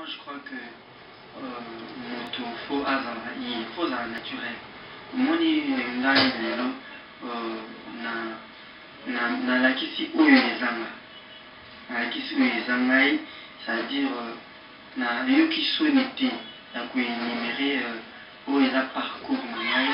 je crois que moto faut azala, il faut azala naturel. Moni ngai lelo na lakisi oyo ezanga. Na lakisi oyo ezanga, c'est-à-dire na yoki soni te ya ko énumérer oyo eza parcours na ngai.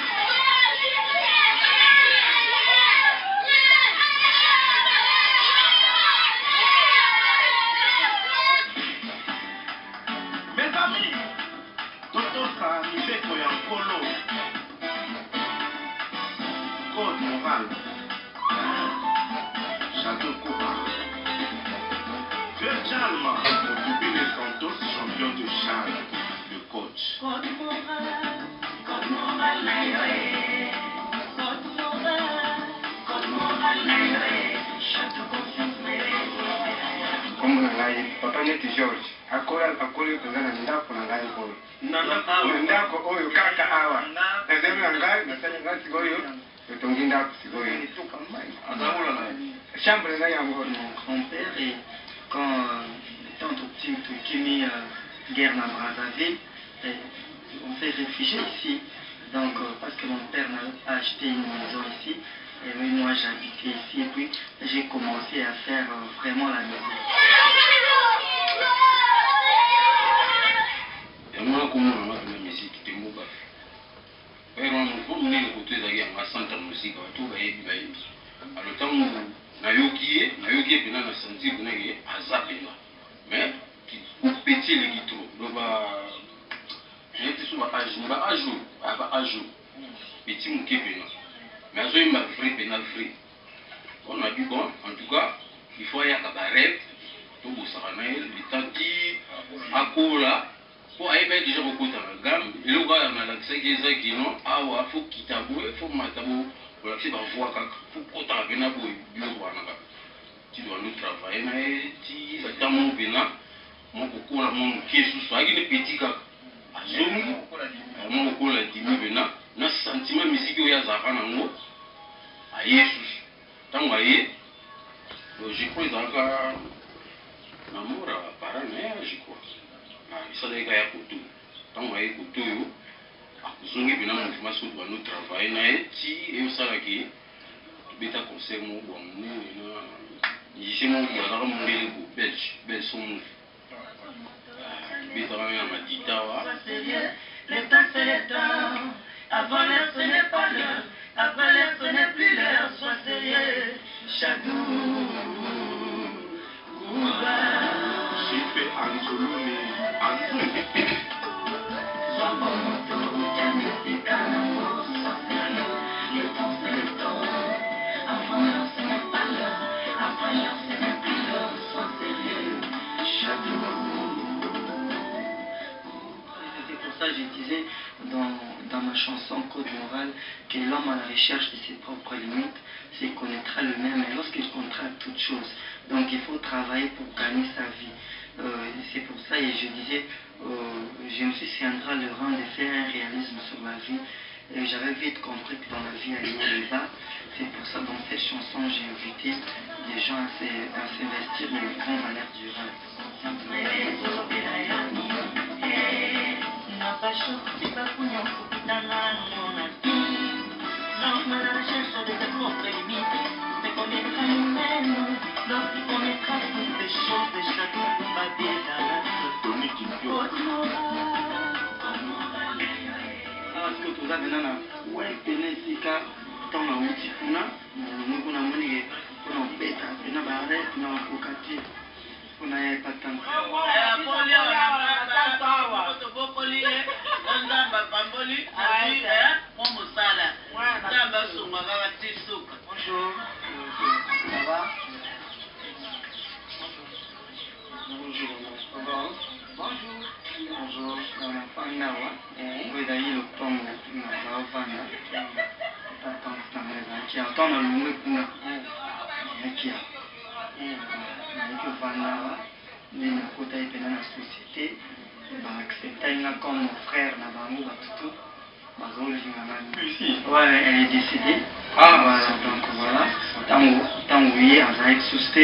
Code moral. Château Coupa. Verjalma, Tubile Santos, champion de Charles, le coach. Code moral, code moral, code moral, château confiance, comme papa neti George akoli kuzana ndako na ngai koyo ndako oyo kaka awa nazemi na ngai nasali ngai sikoyo etongi ndako sikoyo chambre ngai yango Mon grand-père, et quand étant tout petit, qui mis guerre dans Brazzaville, on s'est réfugié ici. Donc, parce que mon père a acheté une maison ici, et moi j'habitais ici, et puis j'ai commencé à faire vraiment la musique. Moi, comment on a fait la musique, c'était mon baf. Et on a fait côté d'ailleurs, on a senti la musique, tout va être bien. Alors, tant que nayoki pena na senti kuna ke azapena mais qui petit les guitro do ba j'étais sur ba aju petit mon pena mais azo ma free pena free on a dit bon en tout cas il faut y avoir cabaret to bosana le temps qui akola pour aider déjà beaucoup dans la gamme et le gars on a l'accès qui non awa faut kitabo faut matabo pour que ça voit pour qu'on a bien pour bureau anaka tu dois nous travailler mais tu vas dans mon bina mon coco la mon qui sous ça qui est petit ka azomi mon coco la dimi bina na sentiment musique yo ya zaka nango a Yesus tango aye je crois dans ka namora parana je crois ça les gars ya koto tango aye koto yo akuzongi bina mon information doit nous travailler na ti et ça là qui beta conseil mon bon nous ici mon gars mon belge son beta ma guitare le temps c'est le temps, avant l'heure ce n'est pas l'heure, après l'heure ce n'est plus l'heure, sois sérieux, Chadou, Kouba, J'ai fait Anzolone, sois bon moto, jamais c'est calme, sois sérieux, le temps c'est le temps, avant l'heure ce n'est pas l'heure, après l'heure ce n'est plus l'heure, sois sérieux, Chadou. C'est pour ça que je disais dans ma chanson Code moral que l'homme à la recherche de ses propres limites, c'est connaîtra le même et lorsqu'il connaîtra toutes choses. Donc il faut travailler pour gagner sa vie. C'est pour ça et je disais, je me suis centré le rang de faire un réalisme sur la vie. Et j'avais vite compris que dans la vie il y a des bas. C'est pour ça dans cette chanson j'ai invité des gens à s'investir dans les grandes valeurs du rap. C'est pas pour nous, dans la donc, à la recherche de tes propres limites, te connaîtra nous-mêmes, donc tu connaîtras toutes les choses de chacun de ma vie dans la tonique. Parce que tout ça, maintenant, ouais, penesika, tant la outil kuna, nous kuna moni, kuna beta, kuna barre, kuna wakati, kuna ya patang. Bonjour, ça va? Bonjour, bonjour, bonjour, on a pas un awa, oui d'ailleurs le temps on a pas un awa, attends, qui attend le monde pour nous, qui a, que van awa, mais na kota et dans la société, accepter comme mon frère na bango batutu. Ouais, elle est décédée. Ah, voilà, donc voilà. Tant oui, elle a existé.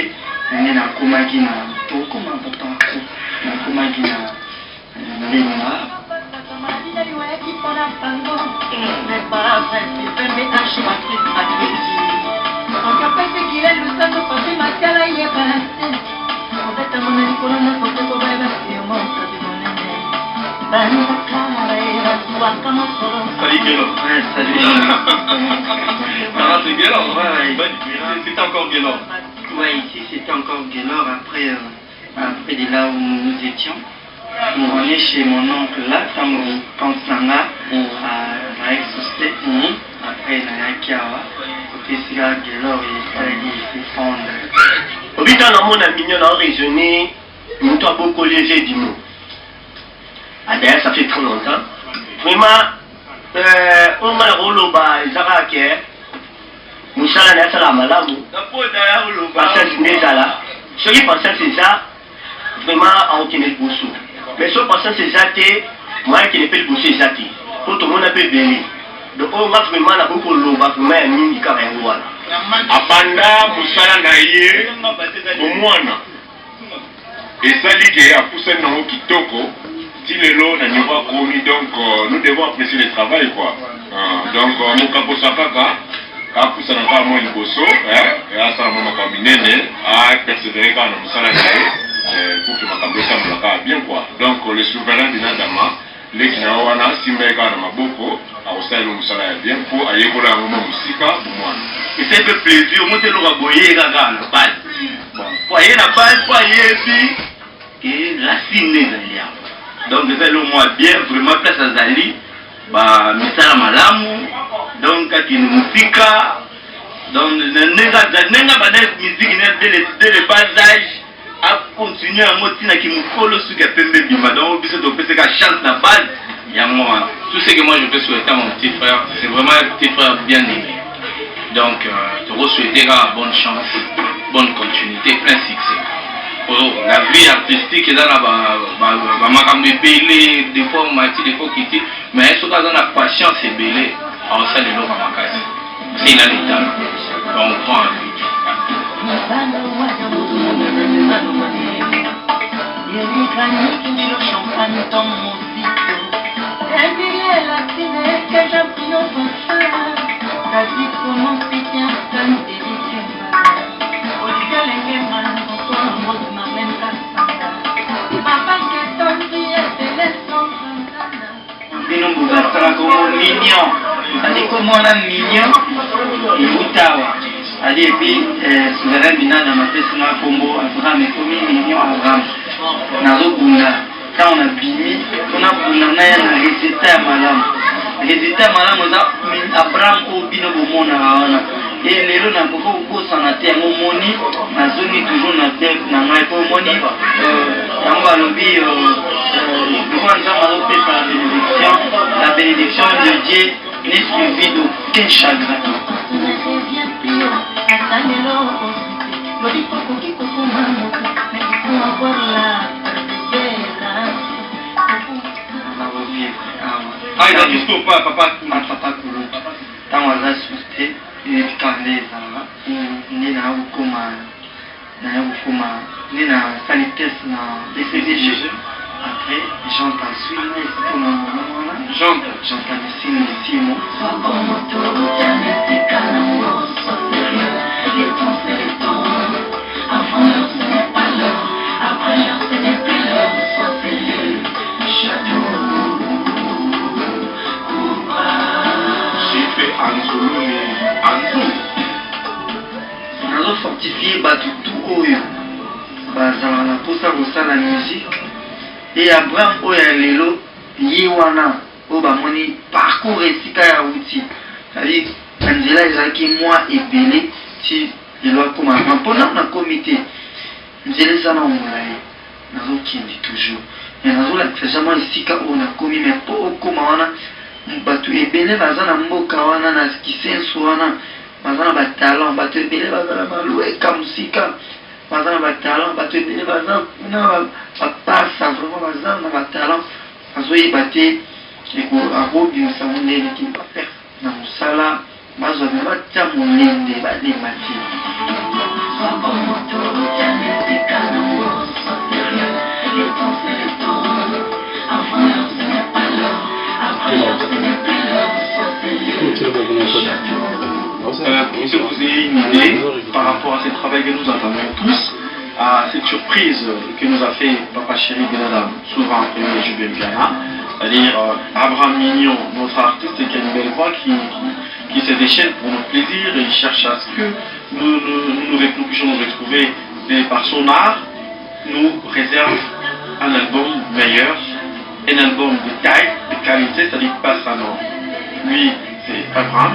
Elle est dans le coma qui n'a pas comment pourtant. Dans le coma qui n'a C'était encore Gaylord. Ouais, ici c'était encore Gaylord. Après de là où nous étions, on est chez mon oncle là, quand Sanga a exaucé. Après, il y a côté Sira Gaylord et il s'est fondé. Au bout d'un moment, on a mignon à raisonner, nous avons beaucoup léger du mot. D'ailleurs, ça fait trop longtemps. Vraiment, on m'a roloba, Zara Ké, Moussala Nassala Malamu, Pascal Zinezala. Ceux qui pensent à ça, vraiment, à aucun boussou. Mais ceux qui pensent à ça, moi qui ne peux pas bosser ça. Pour tout le monde, a pu bénir. Donc, on va vraiment beaucoup de l'eau, vraiment, un mini carré. Abanda, Moussala Naye, Moumouana. Et ça dit qu'il y a poussé dans Kitoko. Si les lots n'a pas commis, donc nous devons apprécier le travail, quoi. Donc, nous caposakaka, kapusa n'a pas moins de bosso, et à ça, mon cabinet, à persévérer quand nous sommes pour que ma cabosa me bien, quoi. Donc, le souverain de Nadama, les Kinawana, Simbeka, Namaboko, à Ossai, nous sommes bien, pour aller pour la moment musique, pour moi. Et c'est un plaisir, moi, c'est le raboyer, gaga, la base. Voyez la base, voyez, puis, et la signe des alliés. Donc, c'est le mois bien, vraiment, place à Zali, Misala Malamu, donc, il y a une musique, donc, musique dès le bas âge, à continuer à motiver qui me colle sur la pembe bima. Donc, on peut se faire chance la base, il y a moi. Tout ce que moi je peux souhaiter à mon petit frère, c'est vraiment un petit frère bien aimé. Donc, je te souhaiter bonne chance, bonne continuité, plein succès. La vie artistique est dans la makambe belé, des fois on m'a dit des fois quitter, mais ce qu'on a dans la patience c'est belé, alors ça les lots à ma case. C'est là l'état, on prend un but. Bino Bougassara comme mignon, c'est comme on a mignon et Outawa. Et puis, souverain Bina dans ma personne à Combo, Abraham et comme mignon Abraham. Nazo Bunda, quand on a bimi, on a Bunda, un résultat malam. Résultat malam, on a Abraham au Bino Bomona. Et les gens n'ont pas beaucoup de santé, mon moni, ma zone est toujours dans la tête, dans ma moni, on va lobby, la bénédiction de Dieu n'est suivie d'aucun chagrin. Ah, il a dit stop, papa Koulou. Tant on a souhaité. Nina ukuma nina sanitaire na BCDG. Après j'entends suivre c'est pour mon j'entends le signe fortifier tout oyo bazala na posa kosala musique et Abraham oyo ya lelo ye wana oyo bamoni parcours esika ya uti c'est-à-dire na nzela ezalaki mwa ebele ti lelo akoma mpona na komite nzela eza na omolai nazokende toujours me nazolakisa jamwa esika oyo nakomi me mpo okoma wana bato ebele baza na mboka wana na kisenso wana baza na batalent bato ebele baza na balweka musika baza na batalent bato ebele baza na bapasa vraiment baza na batalent bazoyeba te akobimisa monene ki baperse na mosala bazwa me batia monende balema te Avant que vous ayez une idée par rapport à ce travail que nous attendons tous, à cette surprise que nous a fait Papa Chéri Benadam, souvent appelé Jubel Ghana, c'est-à-dire Abraham Mignon, notre artiste qui a une belle voix, qui se déchaîne pour notre plaisir et il cherche à ce que nous puissions nous retrouver et par son art, nous réserve un album meilleur, un album de taille, de qualité, c'est-à-dire pas ça non. Lui, c'est Abraham.